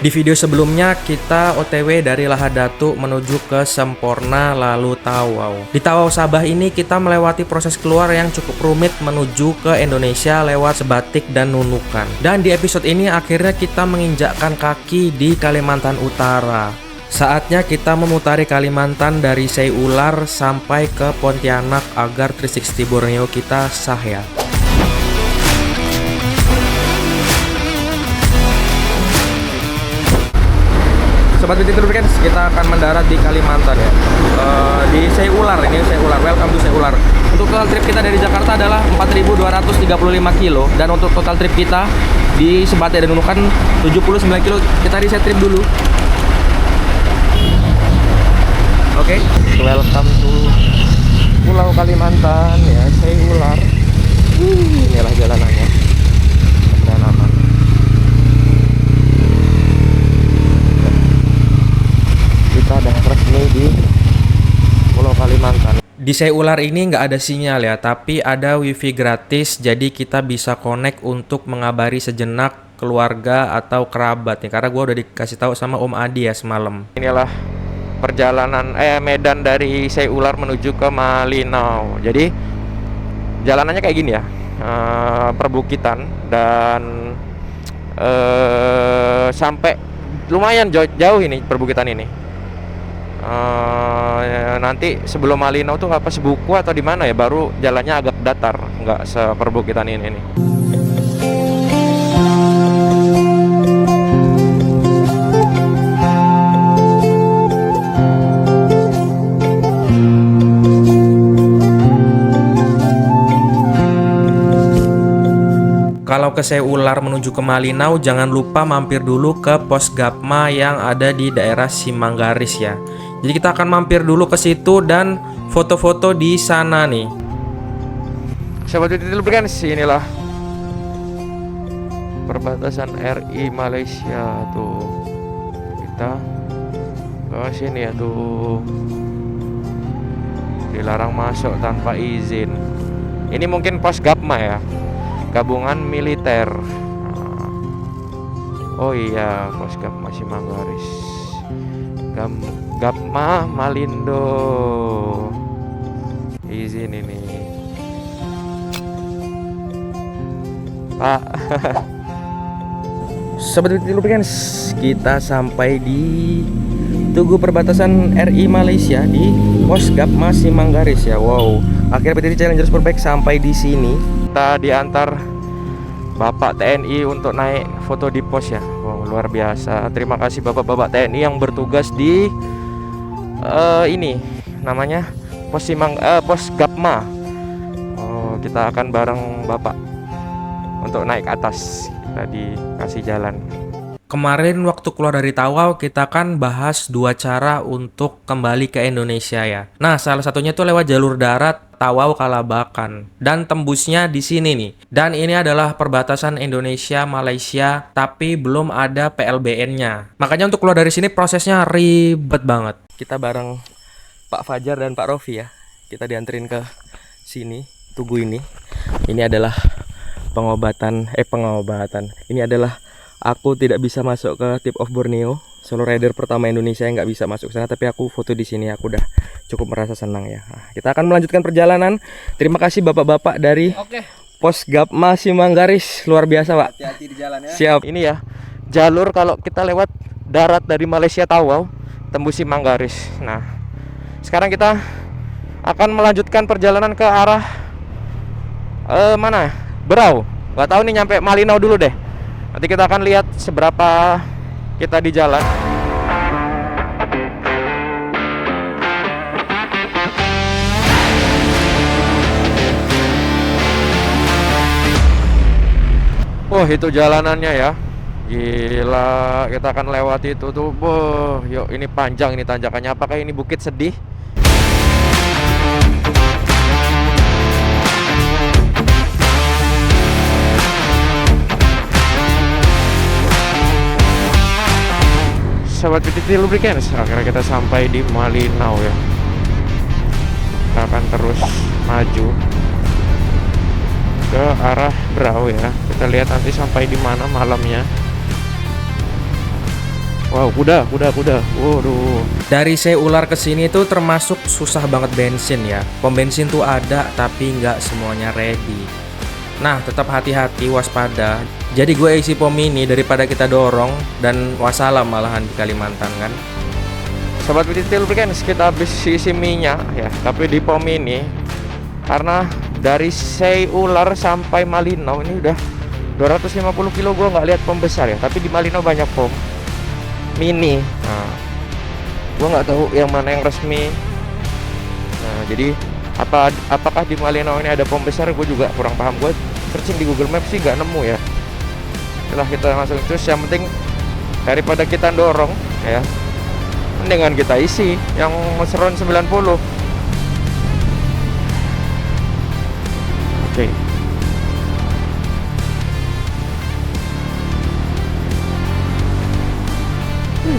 Di video sebelumnya kita OTW dari Lahadatu menuju ke Semporna lalu Tawau. Di Tawau Sabah ini kita melewati proses keluar yang cukup rumit menuju ke Indonesia lewat Sebatik dan Nunukan. Dan di episode ini akhirnya kita menginjakkan kaki di Kalimantan Utara. Saatnya kita memutari Kalimantan dari Sei Ular sampai ke Pontianak agar 360 Borneo kita sah ya. Sobat Binti Lubricants, kita akan mendarat di Kalimantan ya. Di Sei Ular, ini Sei Ular. Welcome to Sei Ular. Untuk total trip kita dari Jakarta adalah 4.235 kilo, dan untuk total trip kita di Sebatik dan Nunukan 79 kilo. Kita reset trip dulu. Oke, welcome to Pulau Kalimantan ya, Sei Ular. Inilah jalanannya. Dan aman. Kita udah resmi di Pulau Kalimantan. Di Sei Ular ini nggak ada sinyal ya, tapi ada wifi gratis, jadi kita bisa connect untuk mengabari sejenak keluarga atau kerabat nih. Karena gue udah dikasih tahu sama Om Adi ya semalam. Inilah perjalanan medan dari Sei Ular menuju ke Malinau. Jadi jalanannya kayak gini ya, perbukitan dan sampai lumayan jauh ini perbukitan ini. Nanti sebelum Malinau tuh apa Sebuku atau di mana ya, baru jalannya agak datar, nggak seperbukitan ini nih. Kalau ke Sei Ular menuju ke Malinau, jangan lupa mampir dulu ke pos Gapma yang ada di daerah Simanggaris ya. Jadi kita akan mampir dulu ke situ dan foto-foto di sana nih. Sobat Binti Lubricants, inilah perbatasan RI Malaysia tuh. Kita ke sini ya tuh. Dilarang masuk tanpa izin. Ini mungkin pos Gapma ya, gabungan militer. Oh iya, pos Gapma Simanggaris. Gapma Malindo. Izin ini, Pak. Sobat Binti Lubricants, kita sampai di Tugu perbatasan RI Malaysia di pos Gapma Simanggaris ya. Wow, akhirnya PT Challenger Superbike sampai di sini. Kita diantar Bapak TNI untuk naik foto di pos ya. Wow, luar biasa. Terima kasih Bapak-bapak TNI yang bertugas di ini namanya pos Gapma. Oh, kita akan bareng Bapak untuk naik ke atas. Kita dikasih jalan. Kemarin waktu keluar dari Tawau kita kan bahas dua cara untuk kembali ke Indonesia ya. Nah, salah satunya tuh lewat jalur darat Tawau Kalabakan, dan tembusnya di sini nih. Dan ini adalah perbatasan Indonesia Malaysia, tapi belum ada PLBN-nya. Makanya untuk keluar dari sini prosesnya ribet banget. Kita bareng Pak Fajar dan Pak Rofi ya. Kita dianterin ke sini, Tugu ini. Ini adalah pengobatan. Ini adalah aku tidak bisa masuk ke Tip of Borneo, solo rider pertama Indonesia yang nggak bisa masuk ke sana, tapi aku foto di sini. Aku udah cukup merasa senang ya. Nah, kita akan melanjutkan perjalanan. Terima kasih bapak-bapak dari pos Gapma Simanggaris, luar biasa Pak. Hati-hati di jalan ya. Siap. Ini ya jalur kalau kita lewat darat dari Malaysia Tawau, tembus Simanggaris. Nah, sekarang kita akan melanjutkan perjalanan ke arah mana? Berau. Nggak tahu nih, nyampe Malinau dulu deh. Nanti kita akan lihat seberapa kita di jalan. Oh, itu jalanannya ya. Gila, kita akan lewati itu tuh. Boh, yuk, ini panjang ini tanjakannya. Apakah ini Bukit Sedih? Sobat Binti Lubricants, akhirnya kita sampai di Malinau ya. Kita akan terus maju ke arah Berau ya. Kita lihat nanti sampai di mana malamnya. Wow, kuda. Waduh. Dari Seular ke sini tuh termasuk susah banget bensin ya. Pom bensin tuh ada, tapi nggak semuanya ready. Nah, tetap hati-hati, waspada. Jadi gue isi pom ini daripada kita dorong dan wassalam malahan di Kalimantan kan. Sobat BTT Lubricants, kita habis isi minyak ya, tapi di pom ini karena dari Seular sampai Malino ini udah 250 kilo, gue nggak lihat pom besar ya, tapi di Malino banyak pom mini. Nah, gue nggak tahu yang mana yang resmi. Nah, jadi apakah di Malino ini ada pom besar, gue juga kurang paham. Gue searching di Google Maps sih nggak nemu ya. Setelah kita langsung terus, yang penting daripada kita dorong ya, mendingan kita isi yang meseron 90. Oke.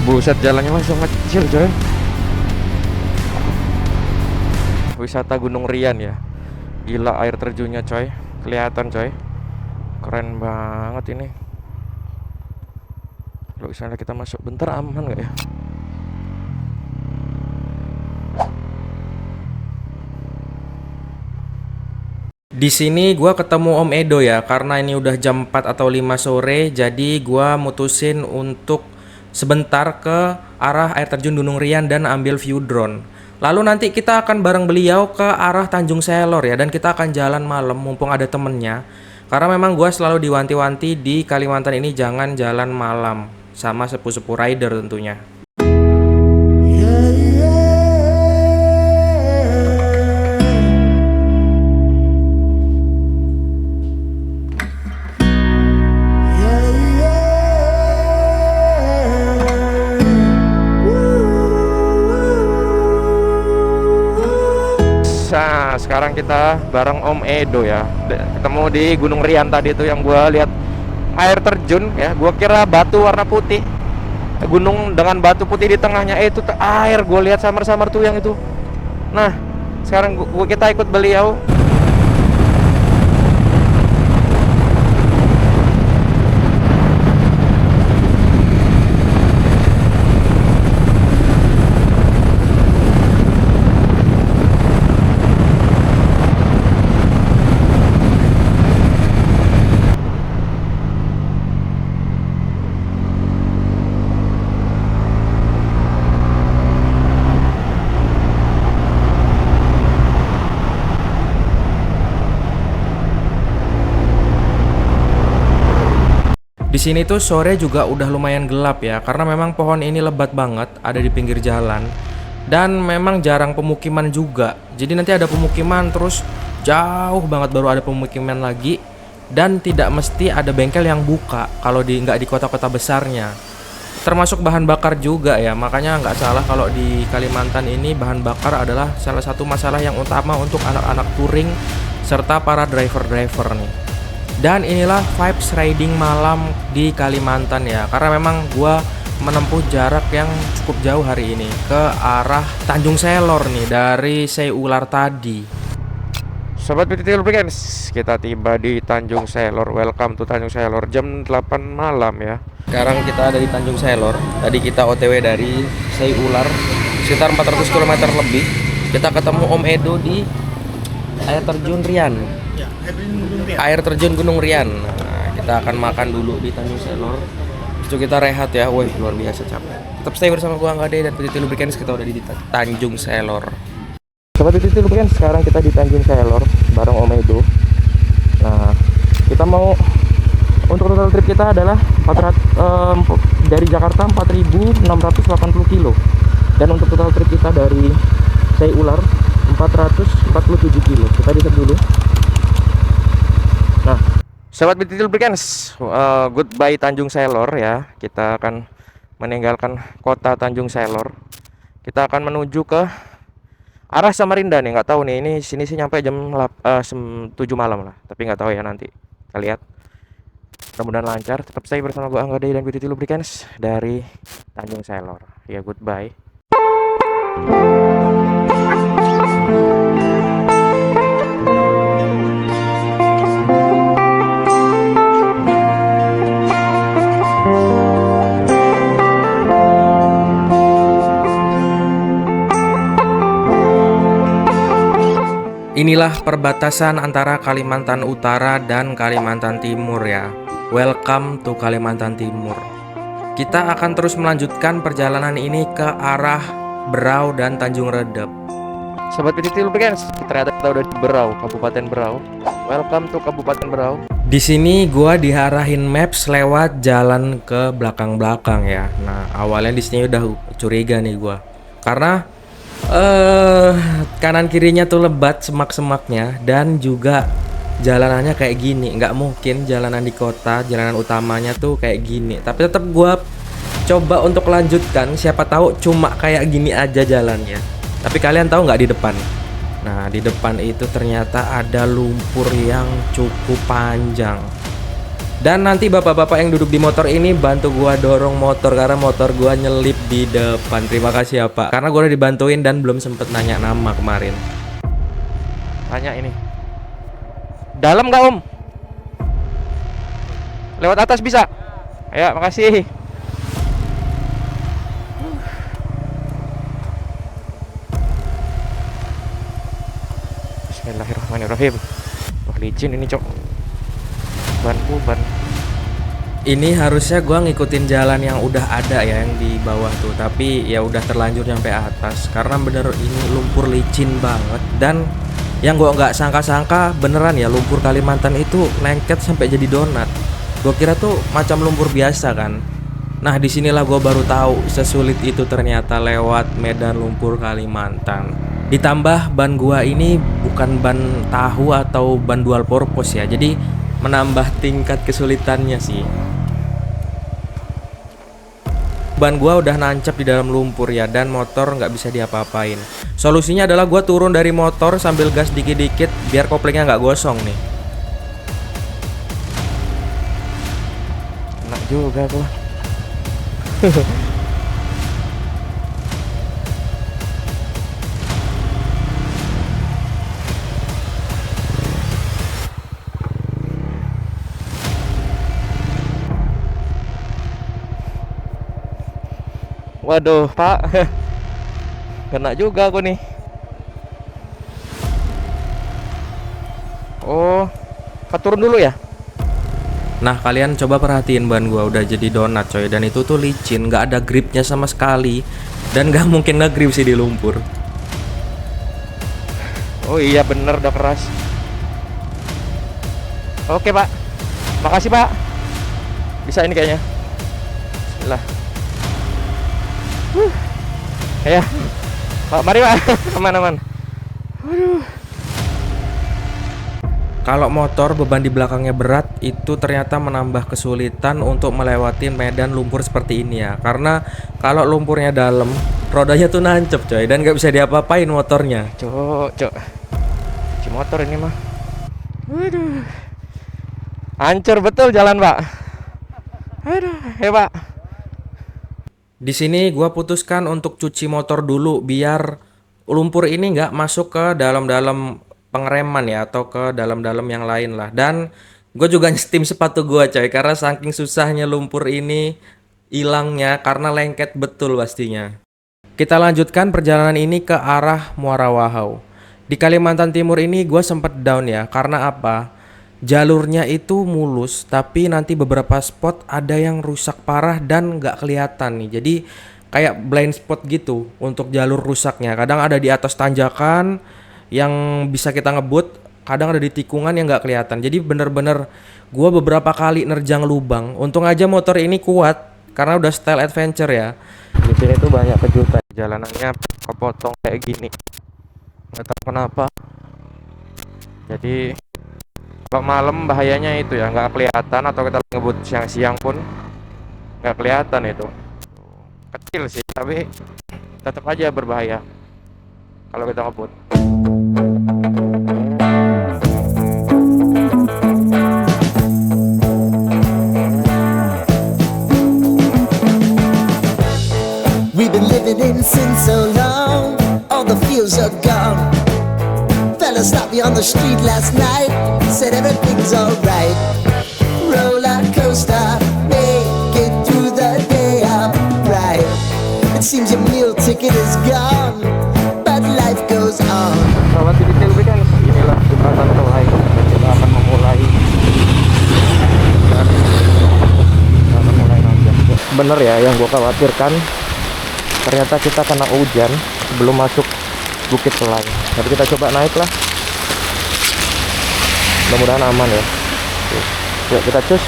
Buset, jalannya langsung kecil coy. Wisata Gunung Rian ya. Gila air terjunnya coy. Kelihatan coy. Keren banget ini. Kalau misalnya kita masuk bentar aman nggak ya? Di sini gua ketemu Om Edo ya, karena ini udah jam 4 atau 5 sore, jadi gua mutusin untuk sebentar ke arah air terjun Gunung Rian dan ambil view drone. Lalu nanti kita akan bareng beliau ke arah Tanjung Selor ya, dan kita akan jalan malam mumpung ada temennya. Karena memang gua selalu diwanti-wanti di Kalimantan ini jangan jalan malam sama sepupu-sepupu rider tentunya. Nah, sekarang kita bareng Om Edo ya. Ketemu di Gunung Rian tadi tuh yang gua lihat air terjun ya. Gua kira batu warna putih. Gunung dengan batu putih di tengahnya. Itu air, gua lihat samar-samar tuh yang itu. Nah, sekarang kita ikut beliau. Di sini tuh sore juga udah lumayan gelap ya, karena memang pohon ini lebat banget, ada di pinggir jalan. Dan memang jarang pemukiman juga. Jadi nanti ada pemukiman terus jauh banget baru ada pemukiman lagi. Dan tidak mesti ada bengkel yang buka kalau nggak di kota-kota besarnya. Termasuk bahan bakar juga ya, makanya nggak salah kalau di Kalimantan ini bahan bakar adalah salah satu masalah yang utama untuk anak-anak touring serta para driver-driver nih. Dan inilah vibes riding malam di Kalimantan ya, karena memang gua menempuh jarak yang cukup jauh hari ini ke arah Tanjung Selor nih dari Seular tadi. Sobat BTT Lubricants, kita tiba di Tanjung Selor. Welcome to Tanjung Selor, jam 8 malam ya. Sekarang kita ada di Tanjung Selor. Tadi kita OTW dari Seular sekitar 400 km lebih. Kita ketemu Om Edo di air terjun Rian. Air terjun Gunung Rian. Nah, kita akan makan dulu di Tanjung Selor. Itu kita rehat ya. Wih, luar biasa capek. Tetap stay bersama gua Angga Day dan BTT Lubricants. Kita udah di Tanjung Selor. Sobat BTT Lubricants, sekarang kita di Tanjung Selor bareng Om Edo. Nah, kita mau untuk total trip kita adalah 400, dari Jakarta 4.680 kilo. Dan untuk total trip kita dari Seular 447 kilo. Kita diset dulu. Nah, Sobat BTT Lubricants, goodbye Tanjung Selor ya. Kita akan meninggalkan kota Tanjung Selor. Kita akan menuju ke arah Samarinda nih. Nggak tahu nih, ini sini sih nyampe jam 7 malam lah. Tapi nggak tahu ya, nanti kita lihat. Mudah-mudahan lancar. Tetap stay bersama gua Angga Day dan BTT Lubricants dari Tanjung Selor. Ya, goodbye. Inilah perbatasan antara Kalimantan Utara dan Kalimantan Timur ya. Welcome to Kalimantan Timur. Kita akan terus melanjutkan perjalanan ini ke arah Berau dan Tanjung Redep. Sobat PTT Lubricants, ternyata kita udah di Berau, Kabupaten Berau. Welcome to Kabupaten Berau. Di sini gua diarahin maps lewat jalan ke belakang-belakang ya. Nah, awalnya di sini udah curiga nih gua. Karena kanan kirinya tuh lebat semak-semaknya dan juga jalanannya kayak gini. Nggak mungkin jalanan di kota, jalanan utamanya tuh kayak gini. Tapi tetap gua coba untuk lanjutkan, siapa tahu cuma kayak gini aja jalannya. Tapi kalian tahu nggak di depan? Nah, di depan itu ternyata ada lumpur yang cukup panjang. Dan nanti bapak-bapak yang duduk di motor ini bantu gua dorong motor karena motor gua nyelip di depan. Terima kasih ya Pak, karena gua udah dibantuin dan belum sempet nanya nama kemarin. Tanya ini, dalam nggak Om? Lewat atas bisa? Ya, makasih. Bismillahirrahmanirrahim. Wah, licin ini cok. Ban. Ini harusnya gua ngikutin jalan yang udah ada ya, yang di bawah tuh, tapi ya udah terlanjur sampai atas karena bener ini lumpur licin banget. Dan yang gua nggak sangka-sangka beneran ya, lumpur Kalimantan itu lengket sampai jadi donat. Gua kira tuh macam lumpur biasa kan. Nah, disinilah gua baru tahu sesulit itu ternyata lewat medan lumpur Kalimantan. Ditambah ban gua ini bukan ban tahu atau ban dual purpose ya, jadi menambah tingkat kesulitannya sih. Ban gua udah nancep di dalam lumpur ya, dan motor nggak bisa diapa-apain. Solusinya adalah gua turun dari motor sambil gas dikit-dikit biar koplingnya nggak gosong nih. Enak juga tuh. Waduh Pak, kena juga aku nih. Oh, turun dulu ya. Nah, kalian coba perhatiin ban gua udah jadi donat coy. Dan itu tuh licin, nggak ada gripnya sama sekali. Dan nggak mungkin nge-grip sih di lumpur. Oh iya bener, udah keras. Oke Pak, makasih Pak. Bisa ini kayaknya. Bismillah. Ya, Pak, mari Pak. Aman-aman. Kalau motor beban di belakangnya berat, itu ternyata menambah kesulitan untuk melewati medan lumpur seperti ini ya. Karena kalau lumpurnya dalam, rodanya tuh nancep coy, dan nggak bisa diapa-apain motornya. Cok, cuci motor ini mah. Waduh, hancur betul jalan Pak. Aduh, ya Pak. Di sini gua putuskan untuk cuci motor dulu biar lumpur ini nggak masuk ke dalam-dalam pengereman ya, atau ke dalam-dalam yang lain lah. Dan gue juga nyetim sepatu gua coy, karena saking susahnya lumpur ini hilangnya karena lengket betul pastinya. Kita lanjutkan perjalanan ini ke arah Muara Wahau. Di Kalimantan Timur ini gue sempet down ya, karena apa? Jalurnya itu mulus, tapi nanti beberapa spot ada yang rusak parah dan nggak kelihatan nih. Jadi kayak blind spot gitu untuk jalur rusaknya. Kadang ada di atas tanjakan yang bisa kita ngebut, kadang ada di tikungan yang nggak kelihatan. Jadi bener-bener gue beberapa kali nerjang lubang. Untung aja motor ini kuat karena udah style adventure ya. Di sini tuh banyak kejutan. Jalanannya kepotong kayak gini. Nggak tahu kenapa. Jadi kalau malam bahayanya itu ya, nggak kelihatan, atau kita ngebut siang-siang pun nggak kelihatan itu. Kecil sih, tapi tetap aja berbahaya kalau kita ngebut. We've been living in sin so long, all the fields are gone. Fella stopped me on the street last night, said everything's alright. Roller coaster, make it through the day, I'm right. It seems your meal ticket is gone, but life goes on. Sobat PTT Lubricants, ini bener ya yang gue khawatirkan, ternyata kita kena hujan sebelum masuk Bukit Selai. Tapi kita coba naik lah, mudah-mudahan aman ya. Yuk kita cus.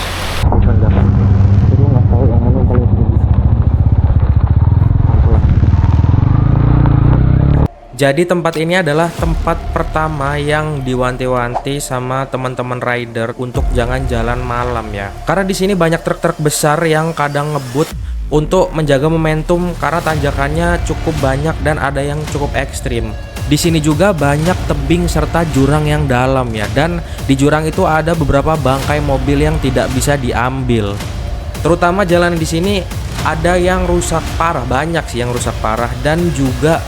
Jadi tempat ini adalah tempat pertama yang diwanti-wanti sama teman-teman rider untuk jangan jalan malam ya. Karena di sini banyak truk-truk besar yang kadang ngebut untuk menjaga momentum karena tanjakannya cukup banyak dan ada yang cukup ekstrim. Di sini juga banyak tebing serta jurang yang dalam ya, dan di jurang itu ada beberapa bangkai mobil yang tidak bisa diambil. Terutama jalan di sini ada yang rusak parah, banyak sih yang rusak parah, dan juga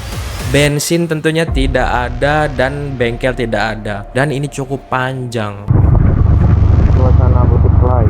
bensin tentunya tidak ada dan bengkel tidak ada, dan ini cukup panjang. Suasana Bukit Selai.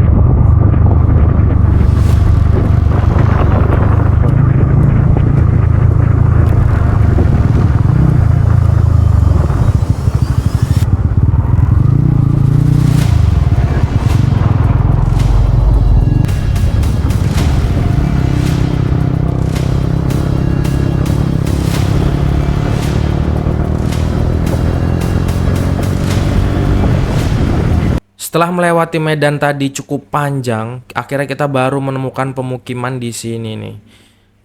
Setelah melewati medan tadi cukup panjang, akhirnya kita baru menemukan pemukiman di sini nih.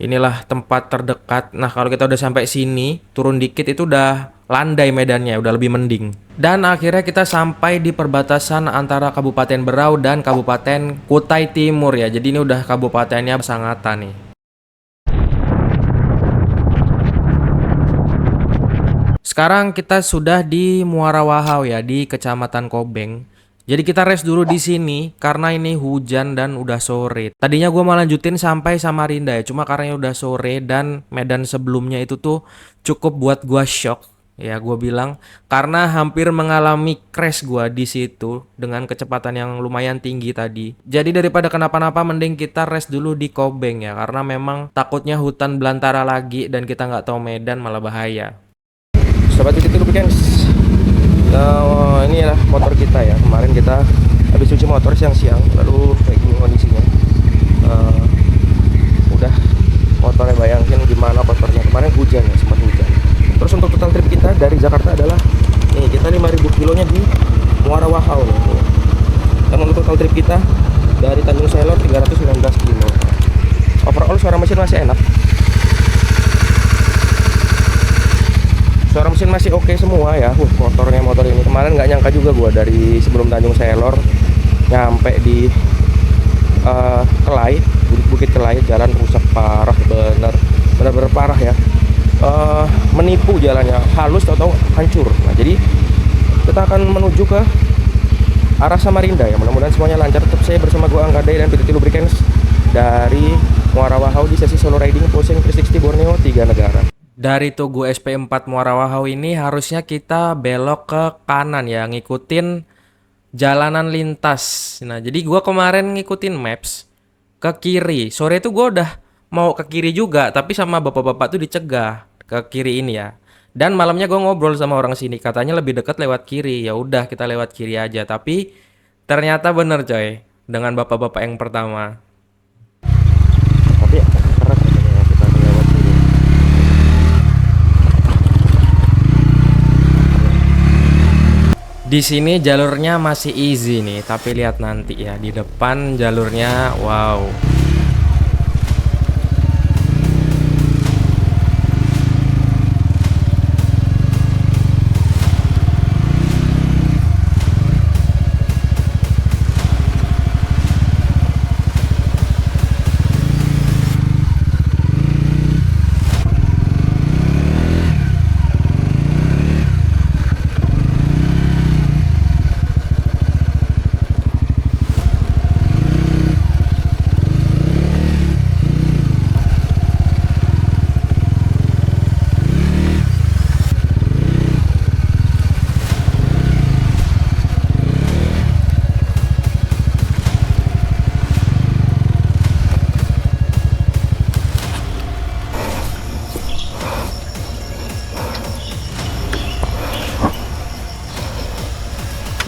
Inilah tempat terdekat. Nah, kalau kita udah sampai sini, turun dikit itu udah landai medannya, udah lebih mending. Dan akhirnya kita sampai di perbatasan antara Kabupaten Berau dan Kabupaten Kutai Timur ya. Jadi ini udah kabupatennya Sangatta nih. Sekarang kita sudah di Muara Wahau ya, di Kecamatan Kobeng. Jadi kita rest dulu di sini karena ini hujan dan udah sore. Tadinya gue mau lanjutin sampai Samarinda ya, cuma karena udah sore dan medan sebelumnya itu tuh cukup buat gue shock ya, gue bilang, karena hampir mengalami crash gue di situ dengan kecepatan yang lumayan tinggi tadi. Jadi daripada kenapa-napa mending kita rest dulu di Kobeng ya, karena memang takutnya hutan belantara lagi dan kita nggak tahu medan malah bahaya. Sobat Titik Lubricants, ini adalah motor kita ya. Kemarin kita habis cuci motor siang-siang, lalu kayak gini kondisinya. Udah motornya, bayangin gimana kotornya. Kemarin hujan ya, sempat hujan. Terus untuk total trip kita dari Jakarta adalah nih, kita 5.000 kilonya di Muara Wahau nih. Dan untuk total trip kita dari Tanjung Selor 319 kilo. Overall suara mesin masih enak. Suara mesin masih oke semua ya. Motornya motor ini kemarin nggak nyangka juga gua, dari sebelum Tanjung Selor nyampe di Kelai, Bukit Kelai, jalan rusak parah, bener-bener parah ya. Menipu jalannya, halus atau hancur. Nah, jadi kita akan menuju ke arah Samarinda ya. Mudah-mudahan semuanya lancar. Tetap saya bersama gua Angga Day dan PTT Lubricants dari Muara Wahau di sesi solo riding Pusing 360 Borneo 3 negara. Dari Tugu SP4 Muara Wahau ini harusnya kita belok ke kanan ya, ngikutin jalanan lintas. Nah, jadi gua kemarin ngikutin maps ke kiri. Sore itu gua udah mau ke kiri juga, tapi sama bapak-bapak tuh dicegah ke kiri ini ya. Dan malamnya gua ngobrol sama orang sini, katanya lebih dekat lewat kiri. Ya udah, kita lewat kiri aja. Tapi ternyata bener coy, dengan bapak-bapak yang pertama. Tapi keras katanya kita lewat kiri. Di sini jalurnya masih easy nih, tapi lihat nanti ya di depan jalurnya, wow.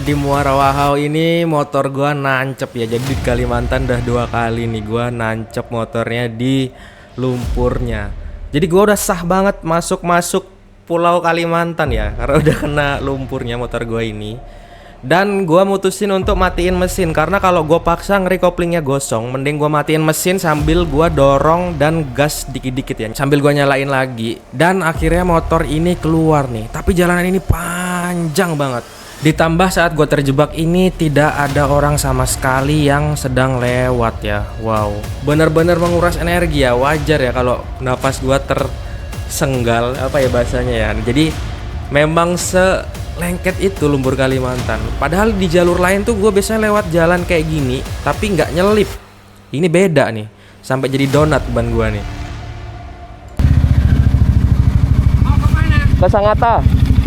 Di Muara Wahau ini motor gua nancep ya. Jadi di Kalimantan udah 2 kali nih gua nancep motornya di lumpurnya. Jadi gua udah sah banget masuk Pulau Kalimantan ya, karena udah kena lumpurnya motor gua ini. Dan gua mutusin untuk matiin mesin karena kalau gua paksa ngeri-koplingnya gosong, mending gua matiin mesin sambil gua dorong dan gas dikit-dikit ya, sambil gua nyalain lagi. Dan akhirnya motor ini keluar nih. Tapi jalanan ini panjang banget. Ditambah saat gue terjebak ini tidak ada orang sama sekali yang sedang lewat ya. Wow, bener-bener menguras energi ya. Wajar ya kalau napas gue tersenggal, apa ya bahasanya ya. Jadi memang selengket itu lumpur Kalimantan. Padahal di jalur lain tuh gue biasanya lewat jalan kayak gini tapi nggak nyelip. Ini beda nih, sampai jadi donat ban gue nih. Mau kemana? Ke Sangatta.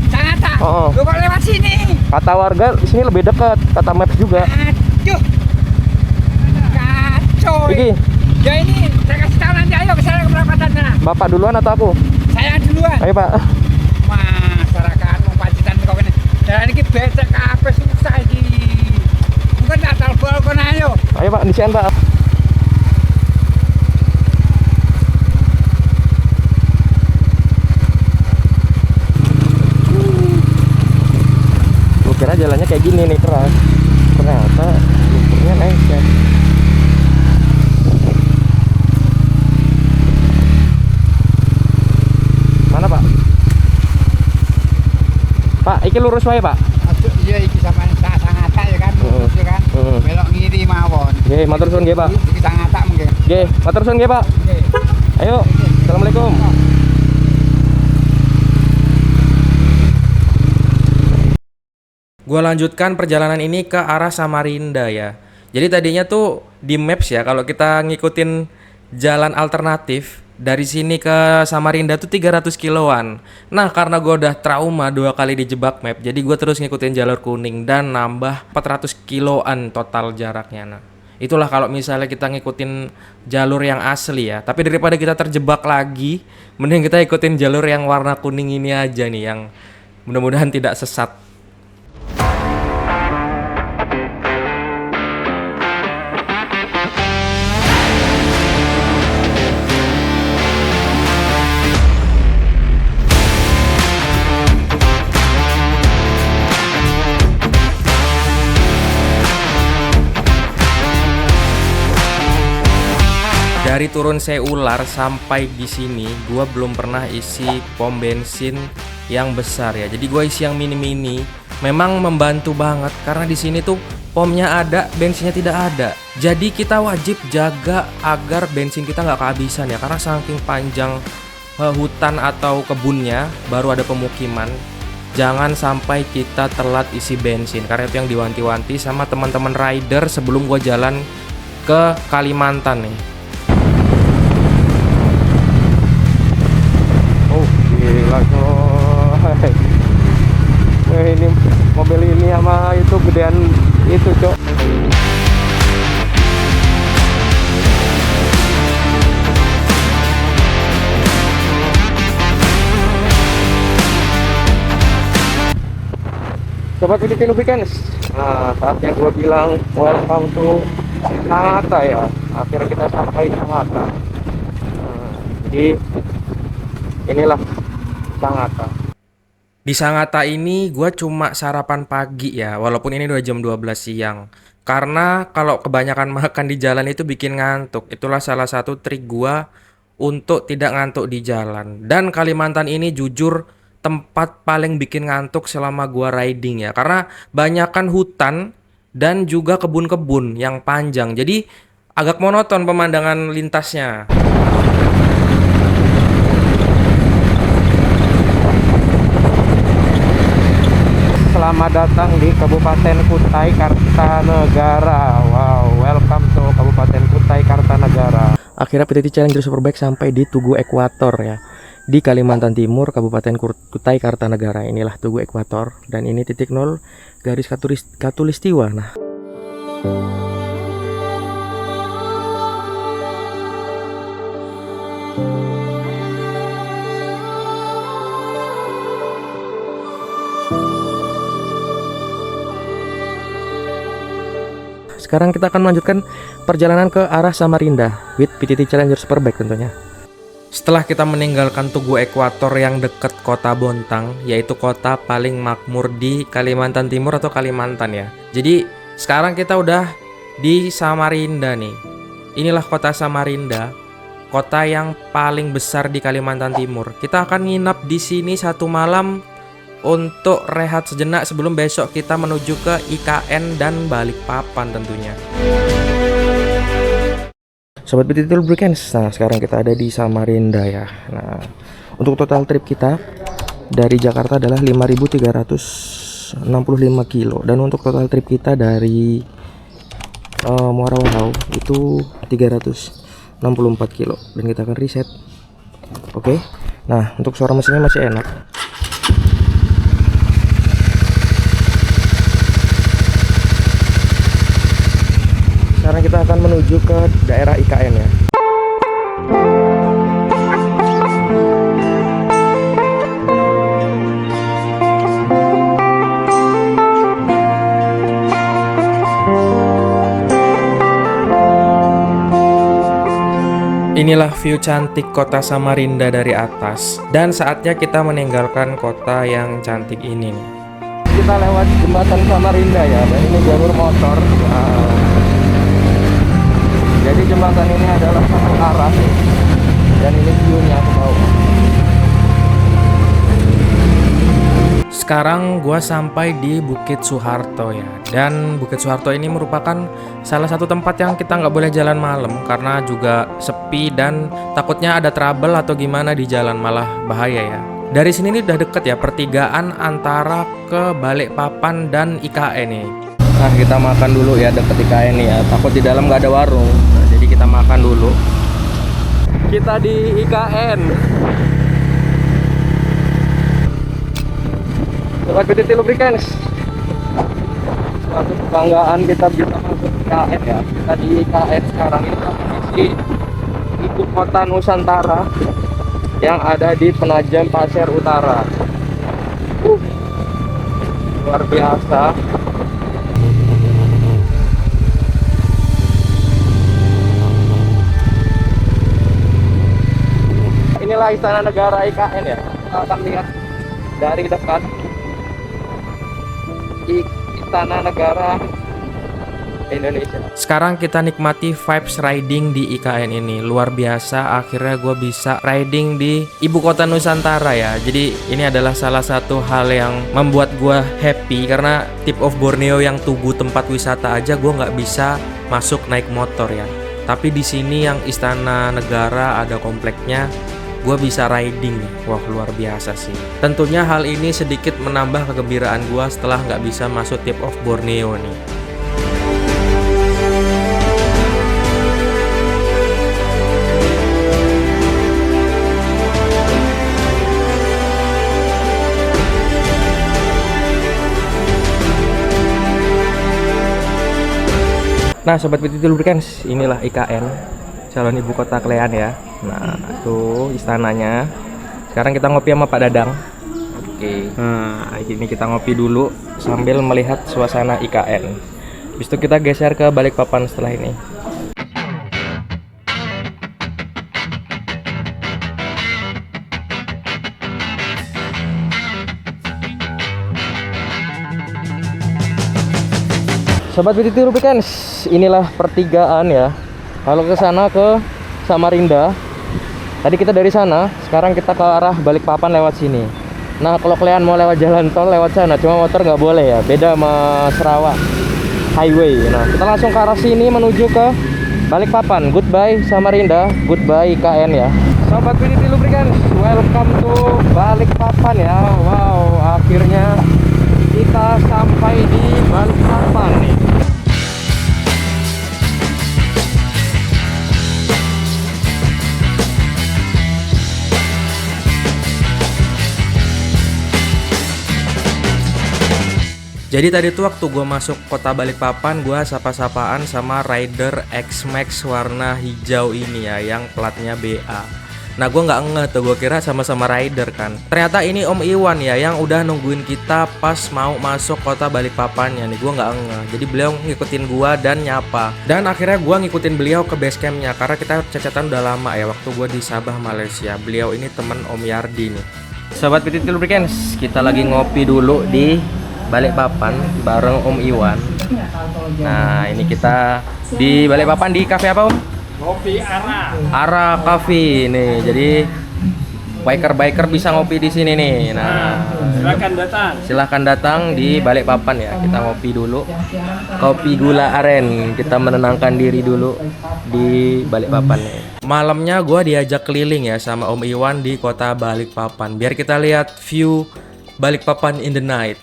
Sangatta? Oh. Lu kok lewat sini? Kata warga di sini lebih dekat, kata maps juga. Aduh. Kacau. Iki, Ya ini, saya kasih tahu nanti, ayo ke sana ke perapatan sana. Bapak duluan atau aku? Saya duluan. Ayo Pak. Masyarakat mau pacitan kau ini. Dan ini becek apa susah ini. Mungkin tak telepon kau ayo. Ayo Pak, disian Pak. Kira jalannya kayak gini nih, keras, ternyata lumpurnya lengket. Mana Pak? Pak, iki lurus wae Pak. Aduh, iya iki sama Sangatta ya kan, lurus ya kan. Belok ngiri mawon. Nggih, matur suwun nggih Pak. Iki Sangatta mungkin. Nggih, matur suwun nggih Pak. Ayo, assalamualaikum. Gua lanjutkan perjalanan ini ke arah Samarinda ya. Jadi tadinya tuh di maps ya, kalau kita ngikutin jalan alternatif dari sini ke Samarinda tuh 300 kiloan. Nah, karena gua udah trauma 2 kali dijebak map, jadi gua terus ngikutin jalur kuning dan nambah 400 kiloan total jaraknya. Nah, itulah kalau misalnya kita ngikutin jalur yang asli ya. Tapi daripada kita terjebak lagi, mending kita ikutin jalur yang warna kuning ini aja nih, yang mudah-mudahan tidak sesat. Dari turun Seular sampai di sini, gua belum pernah isi pom bensin yang besar ya. Jadi gua isi yang mini-mini. Memang membantu banget karena di sini tuh pomnya ada, bensinnya tidak ada. Jadi kita wajib jaga agar bensin kita nggak kehabisan ya. Karena saking panjang hutan atau kebunnya, baru ada pemukiman. Jangan sampai kita telat isi bensin. Karena itu yang diwanti-wanti sama teman-teman rider sebelum gua jalan ke Kalimantan nih. Gila coy. Ini mobil ini sama itu gedean itu cok. Sobat Udipin Weekends. Nah, saatnya gue bilang welcome to Sangatta ya. Akhirnya kita sampai di Sangatta. Jadi inilah Sangatta. Di Sangatta ini gue cuma sarapan pagi ya, walaupun ini udah jam 12 siang. Karena kalau kebanyakan makan di jalan itu bikin ngantuk. Itulah salah satu trik gue untuk tidak ngantuk di jalan. Dan Kalimantan ini jujur tempat paling bikin ngantuk selama gua riding ya. Karena banyakan hutan dan juga kebun-kebun yang panjang. Jadi agak monoton pemandangan lintasnya. Selamat datang di Kabupaten Kutai Kartanegara. Wow, welcome to Kabupaten Kutai Kartanegara. Akhirnya PTT Challenger Superbike sampai di Tugu Ekuator ya. Di Kalimantan Timur, Kabupaten Kutai Kartanegara. Inilah Tugu Ekuator dan ini titik 0 garis Katulistiwa. Nah, sekarang kita akan melanjutkan perjalanan ke arah Samarinda with PTT Challenger Superbike tentunya. Setelah kita meninggalkan Tugu Ekuator yang dekat kota Bontang, yaitu kota paling makmur di Kalimantan Timur atau Kalimantan ya. Jadi sekarang kita udah di Samarinda nih. Inilah kota Samarinda, kota yang paling besar di Kalimantan Timur. Kita akan nginap di sini 1 malam untuk rehat sejenak sebelum besok kita menuju ke IKN dan Balikpapan tentunya. Sobat BTT Lubricants, nah sekarang kita ada di Samarinda ya. Nah, untuk total trip kita dari Jakarta adalah 5.365 kilo, dan untuk total trip kita dari Muara Wahau itu 364 kilo, dan kita akan reset. Oke. Nah, untuk suara mesinnya masih enak. Sekarang kita akan menuju ke daerah IKN ya. Inilah view cantik kota Samarinda dari atas, dan saatnya kita meninggalkan kota yang cantik ini nih. Kita lewat jembatan Samarinda ya, dan ini jalur motor. Jadi jembatan ini adalah satu arah, dan ini view-nya ke bawah. Sekarang gua sampai di Bukit Soeharto ya, dan Bukit Soeharto ini merupakan salah satu tempat yang kita nggak boleh jalan malam karena juga sepi dan takutnya ada trouble atau gimana di jalan, malah bahaya ya. Dari sini nih udah deket ya, pertigaan antara ke Balikpapan dan IKN nih. Nah, kita makan dulu ya deket IKN nih ya, takut di dalam nggak ada warung. Nah, jadi kita makan dulu. Kita di IKN. Sobat BTT Lubricants, suatu kebanggaan kita bisa masuk IKN ya. Kita di IKN sekarang ini kondisi ibu kota Nusantara yang ada di Penajam Pasir Utara. Luar biasa. Inilah Istana Negara IKN ya. Kita akan lihat dari dekat Istana Negara Indonesia. Sekarang kita nikmati vibes riding di IKN ini. Luar biasa, akhirnya gue bisa riding di ibu kota Nusantara ya. Jadi ini adalah salah satu hal yang membuat gue happy, karena tip of Borneo yang Tugu tempat wisata aja gue nggak bisa masuk naik motor ya. Tapi di sini yang Istana Negara ada kompleknya, gue bisa riding nih. Wah, luar biasa sih. Tentunya hal ini sedikit menambah kegembiraan gue setelah nggak bisa masuk tip of Borneo nih. Nah, Sobat BTT Lubricants, inilah IKN, calon ibu kota Klean ya. Nah, tuh istananya. Sekarang kita ngopi sama Pak Dadang. Oke. Nah, ini kita ngopi dulu sambil melihat suasana IKN. Habis itu kita geser ke Balikpapan setelah ini. Sobat BTT Lubricants, inilah pertigaan ya. Kalau ke sana ke Samarinda. Tadi kita dari sana, sekarang kita ke arah Balikpapan lewat sini. Nah, kalau kalian mau lewat jalan tol lewat sana, cuma motor nggak boleh ya. Beda sama Sarawak Highway. Nah, kita langsung ke arah sini menuju ke Balikpapan. Goodbye Samarinda, goodbye IKN ya. Sobat BTT Lubricants, welcome to Balikpapan ya. Wow, akhirnya kita sampai di Balikpapan nih. Jadi tadi tuh waktu gue masuk kota Balikpapan, gue sapa-sapaan sama rider X-Max warna hijau ini ya, yang platnya BA. Nah gue nggak ngeh tuh, gue kira sama-sama rider kan. Ternyata ini Om Iwan ya yang udah nungguin kita pas mau masuk kota Balikpapannya nih. Gue nggak ngeh. Jadi beliau ngikutin gue dan nyapa. Dan akhirnya gue ngikutin beliau ke base campnya karena kita cecetan udah lama ya waktu gue di Sabah Malaysia. Beliau ini temen Om Yardi nih. Sobat PT Lubricants, kita lagi ngopi dulu di Balikpapan bareng Om Iwan. Nah ini kita di Balikpapan di cafe apa Om? Kopi Ara. Ara Cafe nih. Jadi biker bisa ngopi di sini nih. Nah, Silakan datang. silahkan datang di Balikpapan ya. Kita ngopi dulu. Kopi gula aren. Kita menenangkan diri dulu di Balikpapan nih. Malamnya gue diajak keliling ya sama Om Iwan di kota Balikpapan. Biar kita lihat view Balikpapan in the night.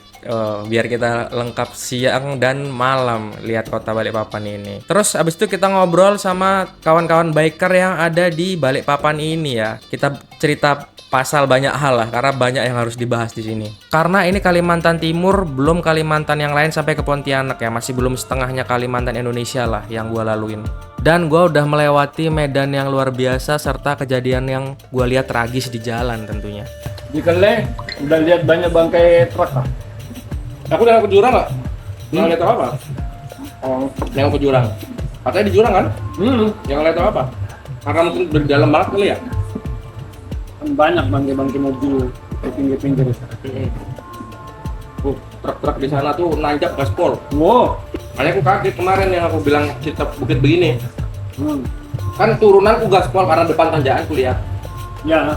Biar kita lengkap siang dan malam lihat kota Balikpapan ini. Terus abis itu kita ngobrol sama kawan-kawan biker yang ada di Balikpapan ini ya. Kita cerita pasal banyak hal lah karena banyak yang harus dibahas di sini. Karena ini Kalimantan Timur, belum Kalimantan yang lain sampai ke Pontianak ya. Masih belum setengahnya Kalimantan Indonesia lah yang gua laluin. Dan gua udah melewati medan yang luar biasa serta kejadian yang gua lihat tragis di jalan tentunya. Di Kele udah lihat banyak bangkai truk lah. Aku udah ke jurang nggak? Nggak lihat apa? Oh, yang ke jurang. Katanya di jurang kan? Yang lihat apa? Karena mungkin di dalam banget kali ya. Banyak bangkai-bangkai mobil di pinggir-pinggir. Truk-truk di sana tuh nanjak gaspol. Wow. Makanya aku kaget kemarin yang aku bilang cerita bukit begini. Kan turunan ku gaspol karena depan tanjakan ku lihat. Ya.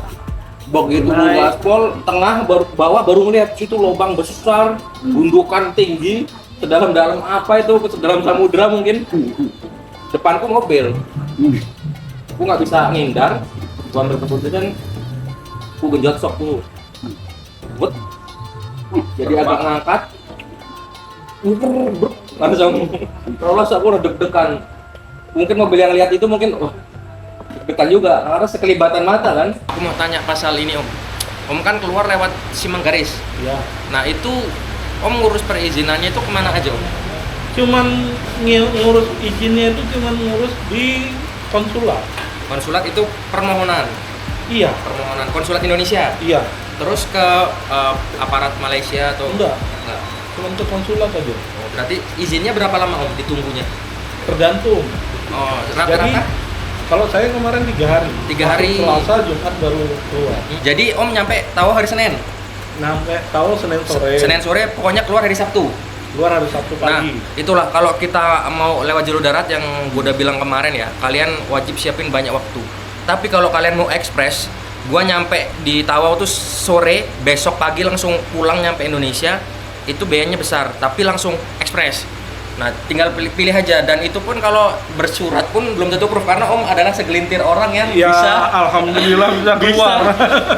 Begitu Naik. gaspol tengah baru bawah baru ngeliat situ lubang besar, gundukan tinggi, sedalam-dalam apa itu, sedalam samudra mungkin. Depanku mobil. Aku nggak bisa ngindar, gua ambil keputusan, aku genjot sok tuh. But, jadi agak ngangkat, langsung terus aku udah deg-degan. Mungkin mobil yang lihat itu mungkin, deg-degan juga karena sekelibatan mata kan. Aku mau tanya pasal ini Om. Om kan keluar lewat Simanggaris. Ya. Nah itu Om ngurus perizinannya itu kemana aja Om? Cuman ngurus izinnya itu cuman ngurus di konsulat. Konsulat itu permohonan. Iya, Permohonan konsulat Indonesia. iya. Terus ke aparat Malaysia atau Enggak, enggak? cuman ke konsulat aja. Oh, berarti izinnya berapa lama Om ditunggunya? Tergantung. Oh, Jadi rata-rata kalau saya kemarin 3 hari. 3 hari. Selasa, Jumat baru keluar. Jadi Om nyampe tahu hari Senin. Sampai tahu Senin sore. Senin sore pokoknya keluar hari Sabtu. Keluar hari Sabtu Nah, pagi. itulah kalau kita mau lewat jalur darat yang gue udah bilang kemarin ya, kalian wajib siapin banyak waktu. Tapi kalau kalian mau ekspres, gue nyampe di Tawau tuh sore, besok pagi langsung pulang nyampe Indonesia, itu biayanya besar, tapi langsung ekspres. Nah, tinggal pilih aja, dan itu pun kalau bersurat pun belum tentu proof karena Om adalah segelintir orang yang Ya, bisa alhamdulillah bisa keluar.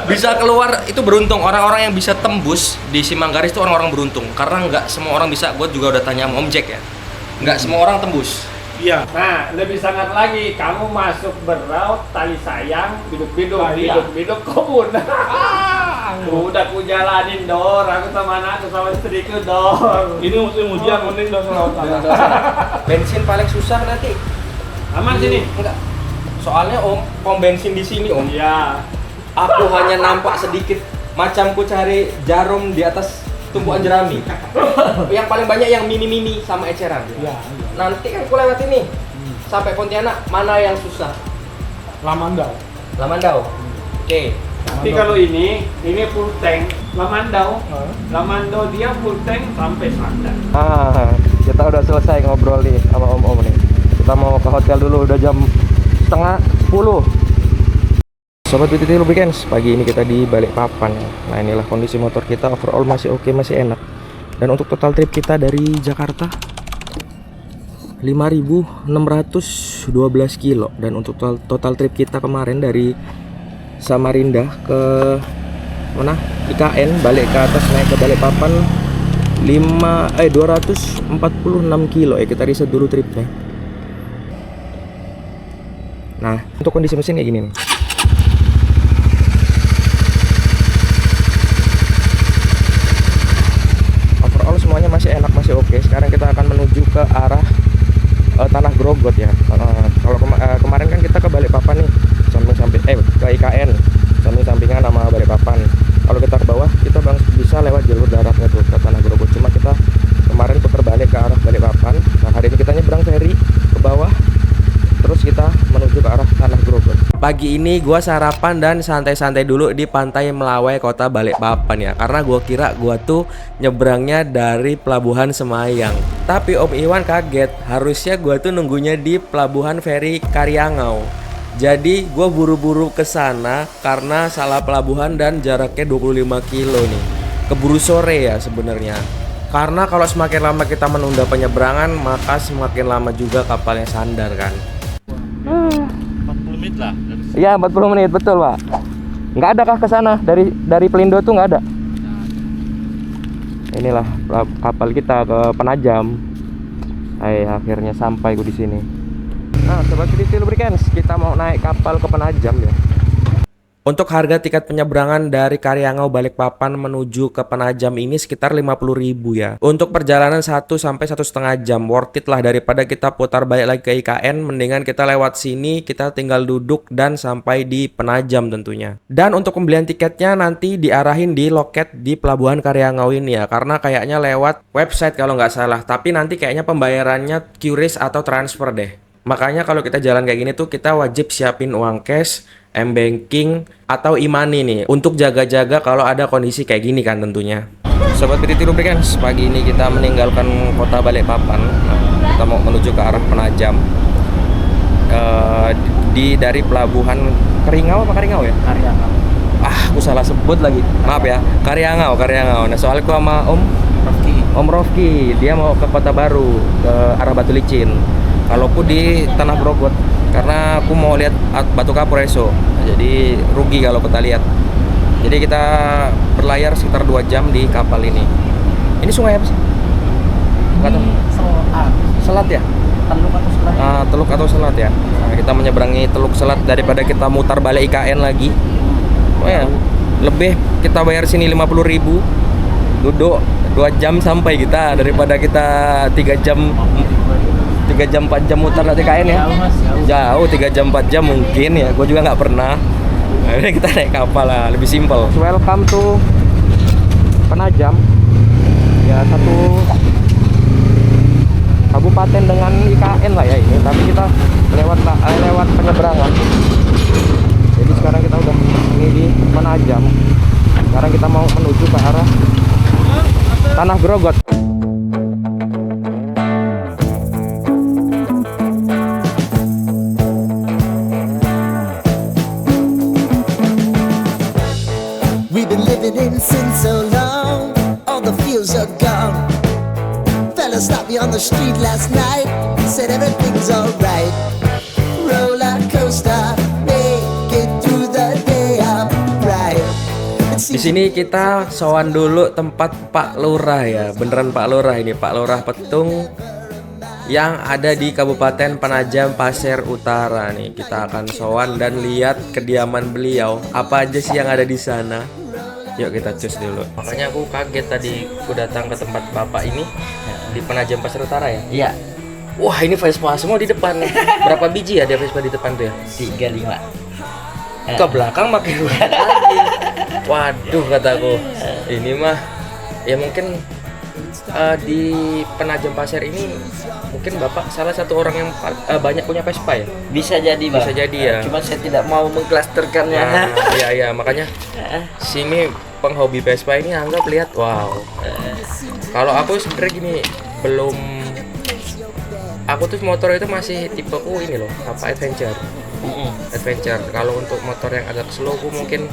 bisa keluar, itu beruntung. Orang-orang yang bisa tembus di Simanggaris itu orang-orang beruntung karena nggak semua orang bisa. Gue juga udah tanya sama Om Jack ya, nggak semua orang tembus. Iya. Nah, lebih sangat lagi kamu masuk Berau, Tali Sayang, biduk-biduk, Iya. biduk-biduk kebun. Udah ku jalanin Dor, aku sama anakku sama istriku Dor. Ini musim hujan, mending udah selawat. Bensin paling susah nanti. Aman sini. Enggak. Soalnya Om, pom bensin di sini Om. Iya. Aku hanya nampak sedikit macam ku cari jarum di atas tumpuan jerami. Yang paling banyak yang mini-mini sama eceran. Iya. Nanti kan aku lewat ini sampai Pontianak, mana yang susah? Lamandau. Lamandau. Oke. Tapi kalau ini full tank. Lamandau dia full tank sampai Selatan. Kita udah selesai ngobrol nih sama Om nih. Kita mau ke hotel dulu, udah jam setengah 10. Sobat BTT Lubricants, pagi ini kita di Balikpapan ya. Nah inilah kondisi motor kita, overall masih oke, masih enak. Dan untuk total trip kita dari Jakarta 5.612 kilo. Dan untuk total trip kita kemarin dari Samarinda ke mana? IKN, balik ke atas naik ke Balikpapan 246 kilo ya. Kita riset dulu tripnya. Nah untuk kondisi mesin kayak gini nih. Overall semuanya masih enak, masih oke. Sekarang kita akan menuju ke arah Tanah Grogot ya. Kalau kemarin kan kita ke Balikpapan nih, sampai ke IKN. arah Balikpapan. Nah, hari ini kita nyebrang feri ke bawah, terus kita menuju ke arah Tanah Grogol. Pagi ini gua sarapan dan santai-santai dulu di Pantai Melawai Kota Balikpapan ya, karena gua kira gua tuh nyebrangnya dari Pelabuhan Semayang. Tapi Om Iwan kaget, harusnya gua tuh nunggunya di Pelabuhan Feri Karyangau. Jadi gua buru-buru ke sana karena salah pelabuhan dan jaraknya 25 kilo nih. Keburu sore ya sebenarnya. Karena kalau semakin lama kita menunda penyeberangan, maka semakin lama juga kapalnya sandar kan. 40 menit lah dari sini. Iya 40 menit betul Pak. Nggak ada kah ke sana dari Pelindo tuh nggak ada? Inilah kapal kita ke Penajam. Akhirnya sampai di sini. Nah sobat Titi Lubricants, kita mau naik kapal ke Penajam ya. Untuk harga tiket penyeberangan dari Karyangau Balikpapan menuju ke Penajam ini sekitar 50.000 ya. Untuk perjalanan 1 sampai 1,5 jam, worth it lah daripada kita putar balik lagi ke IKN. Mendingan kita lewat sini, kita tinggal duduk dan sampai di Penajam tentunya. Dan untuk pembelian tiketnya nanti diarahin di loket di Pelabuhan Karyangau ini ya, karena kayaknya lewat website kalau nggak salah. Tapi nanti kayaknya pembayarannya QRIS atau transfer deh. Makanya kalau kita jalan kayak gini tuh kita wajib siapin uang cash, M-Banking, atau e-money nih untuk jaga-jaga kalau ada kondisi kayak gini kan tentunya. Sobat Titi Lubricants, pagi ini kita meninggalkan kota Balikpapan. Kita mau menuju ke arah Penajam. Dari pelabuhan Karyangau apa Karyangau ya? Karyangau. Aku salah sebut lagi. Maaf ya, Karyangau. Nah, soalnya aku sama Om Rofki, dia mau ke Kota Baru, ke arah Batu Licin. Kalau aku di Tanah Grogol, karena aku mau lihat Batu Kapur esok. Jadi rugi kalau kita lihat. Jadi kita berlayar sekitar 2 jam di kapal ini. Ini sungai apa sih? Nggak tahu. Selat ya? Teluk atau Selat? Teluk atau Selat ya. Nah, kita menyeberangi Teluk Selat daripada kita mutar balik IKN lagi. Oh ya, lebih kita bayar sini 50.000. Duduk 2 jam sampai kita daripada kita 3 jam 4 jam mutar nanti IKN ya. Jauh 3 jam 4 jam mungkin ya. Gue juga nggak pernah. Nah, kita naik kapal lah, lebih simpel. Welcome to Penajam. Ya satu kabupaten dengan IKN lah ya ini. Tapi kita lewat penyeberangan. Jadi sekarang kita udah ini di Penajam. Sekarang kita mau menuju ke arah Tanah Grogol. Sin so long, all the fields are gone. Fella stopped me on the street last night, said everything's alright. Roller coaster, make it through the day, I'm right. Di sini kita sowan dulu tempat Pak Lurah ya, beneran Pak Lurah ini, Pak Lurah Petung yang ada di Kabupaten Penajam Pasir Utara nih. Kita akan sowan dan lihat kediaman beliau. Apa aja sih yang ada di sana? Yuk kita cus dulu. Makanya aku kaget tadi aku datang ke tempat bapak ini di Penajam Pasir Utara ya. Iya, Wah ini Vespa semua di depan. Berapa biji ya dia Vespa di depan tuh ya? 35. Ke belakang makin banyak lagi. Waduh kataku. Ini mah ya mungkin di Penajam Pasir ini mungkin bapak salah satu orang yang banyak punya Vespa ya. Bisa jadi, Bang. Bisa jadi ya. Cuma saya tidak mau mengklasterkannya. Nah, iya makanya sini penghobi Vespa ini anggap lihat wow. Kalau aku sebenarnya gini, belum, aku tuh motor itu masih tipeku ini loh, apa adventure. Kalau untuk motor yang agak slow aku mungkin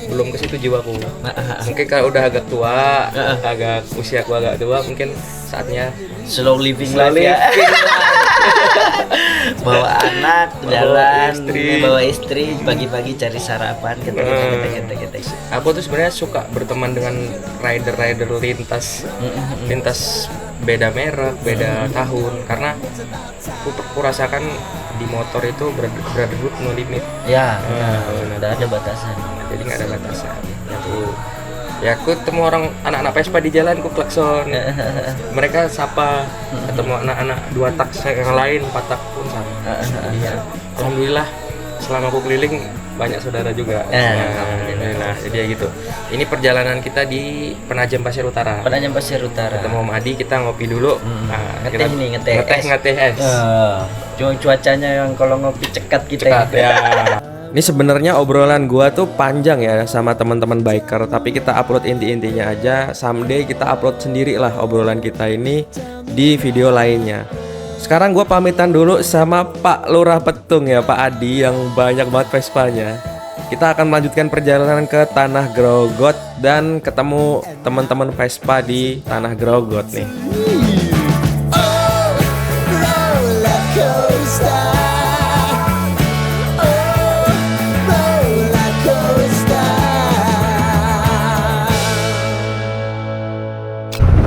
belum ke situ jiwaku. Mungkin kalau udah agak tua, agak usiaku agak tua, mungkin saatnya Slow living life ya. Bawa anak jalan, bawa istri pagi-pagi cari sarapan gitu. Aku tuh sebenarnya suka berteman dengan rider lintas beda merek, beda tahun, karena aku rasakan di motor itu brotherhood no limit. Ya, nggak ada batasan. Jadi nggak ada batasan. Aku ketemu orang anak-anak Vespa di jalan, aku klakson. Mereka sapa. Ketemu anak-anak 2 tak yang lain 4 tak pun sama. Iya. Alhamdulillah selama aku keliling banyak saudara juga. Nah, jadi gitu. Ini perjalanan kita di Penajam Pasir Utara. Penajam Pasir Utara. Ketemu Om Adi, kita ngopi dulu. Nah, Ngeteh nih, ngeteh es. Cuma cuacanya yang kalau ngopi cekat kita. Cekat, ya. Ini sebenarnya obrolan gua tuh panjang ya sama teman-teman biker, tapi kita upload inti-intinya aja. Someday kita upload sendiri lah obrolan kita ini di video lainnya. Sekarang gue pamitan dulu sama Pak Lurah Petung ya, Pak Adi yang banyak banget Vespanya. Kita akan melanjutkan perjalanan ke Tanah Grogot dan ketemu teman-teman Vespa di Tanah Grogot nih. Roller coaster. Oh, roller coaster.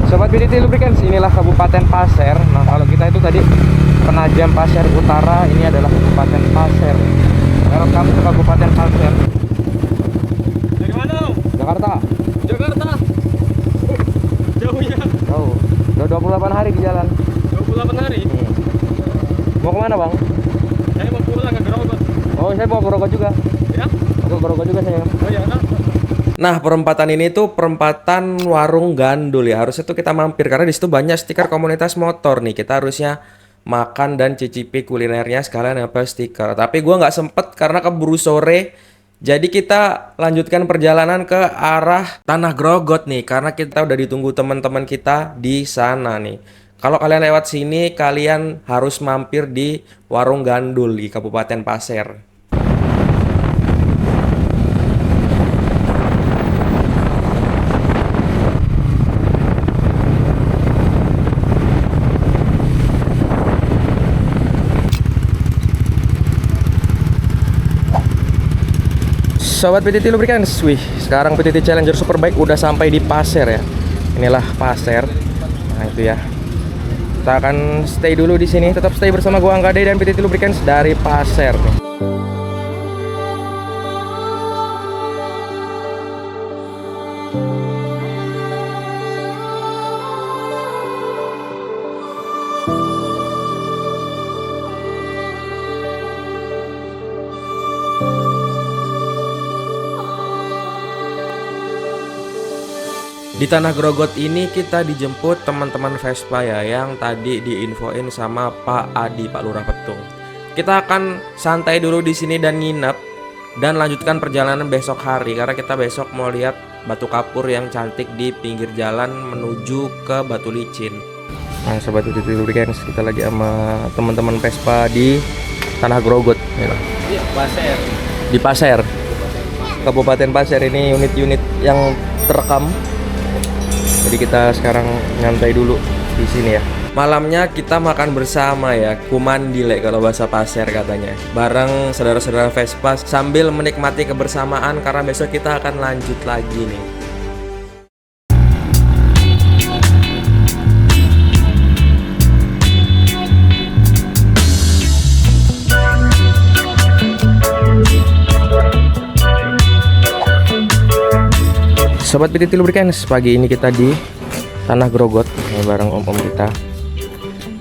Sobat BDT Lubricants, inilah Kabupaten Pasir. Nah, kalau kita itu tadi Penajam Pasir Utara, ini adalah Kabupaten Pasir. Kalau kamu ke Kabupaten Pasir. Dari mana? Jakarta. Jakarta. Jauhnya. Jauh. Udah 28 hari di jalan. 28 hari. Mau kemana bang? Saya mau pulang ke Grogol. Oh, saya mau ke Grogol juga. Ya? Mau ke Grogol juga saya. Oh ya, nah. Nah, perempatan ini tuh perempatan warung gandul ya. Harusnya tuh kita mampir karena di situ banyak stiker komunitas motor nih. Kita harusnya makan dan cicipi kulinernya sekalian nempel stiker. Tapi gua nggak sempet karena keburu sore. Jadi kita lanjutkan perjalanan ke arah Tanah Grogot nih karena kita udah ditunggu teman-teman kita di sana nih. Kalau kalian lewat sini, kalian harus mampir di warung gandul di Kabupaten Pasir. Sobat PTT Lubricants, wih, sekarang PTT Challenger Superbike udah sampai di Pasir ya. Inilah Pasir. Nah, itu ya. Kita akan stay dulu di sini. Tetap stay bersama gua Angkade dan PTT Lubricants dari Pasir nih. Di Tanah Grogot ini kita dijemput teman-teman Vespa ya yang tadi diinfoin sama Pak Adi, Pak Lurah Petung. Kita akan santai dulu di sini dan nginep dan lanjutkan perjalanan besok hari karena kita besok mau lihat batu kapur yang cantik di pinggir jalan menuju ke Batu Licin. Nah, sobat PTT Lubricants, kita lagi sama teman-teman Vespa di Tanah Grogot ya. Iya, Pasir. Di Pasir. Kabupaten Pasir ini unit-unit yang terekam. Jadi kita sekarang nyantai dulu di sini ya. Malamnya kita makan bersama ya, kumandile kalau bahasa Pasir katanya. Bareng saudara-saudara Vespa sambil menikmati kebersamaan karena besok kita akan lanjut lagi nih. Sobat PTT Lubricants, pagi ini kita di Tanah Grogot bareng om-om kita.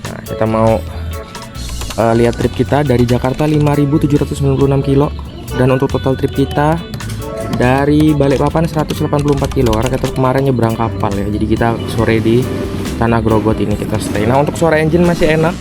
Nah, kita mau lihat trip kita dari Jakarta 5.796 kilo dan untuk total trip kita dari Balikpapan 184 kilo karena kita kemarin nyebrang kapal ya. Jadi kita sore di Tanah Grogot ini kita stay. Nah, untuk suara engine masih enak.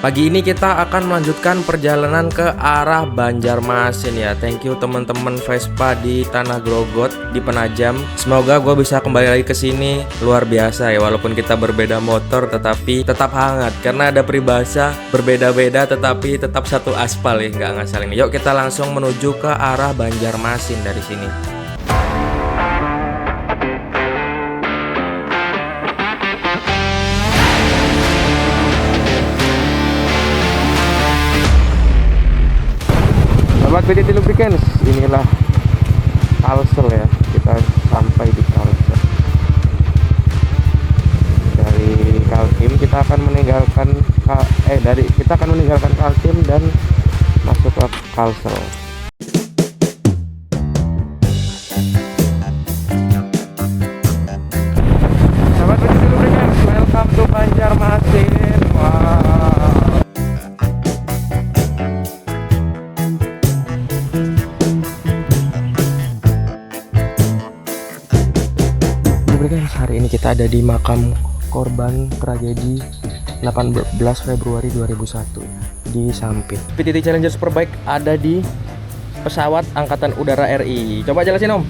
Pagi ini kita akan melanjutkan perjalanan ke arah Banjarmasin ya. Thank you teman-teman Vespa di Tanah Grogot di Penajam. Semoga gue bisa kembali lagi ke sini. Luar biasa ya, walaupun kita berbeda motor tetapi tetap hangat karena ada peribahasa berbeda-beda tetapi tetap satu aspal ya, nggak ngasal ini. Yuk kita langsung menuju ke arah Banjarmasin dari sini. Sobat PTT Lubricants, inilah Kalsel ya. Kita sampai di Kalsel. Dari Kaltim kita akan meninggalkan Kaltim dan masuk ke Kalsel. Sobat PTT Lubricants, welcome to kita ada di makam korban tragedi 18 Februari 2001 di Sampit. PTT Challenger Superbike ada di pesawat Angkatan Udara RI. Coba jelasin Om.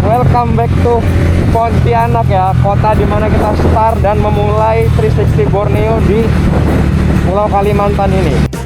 Welcome back to Pontianak ya, kota dimana kita start dan memulai 360 Borneo di Pulau Kalimantan ini.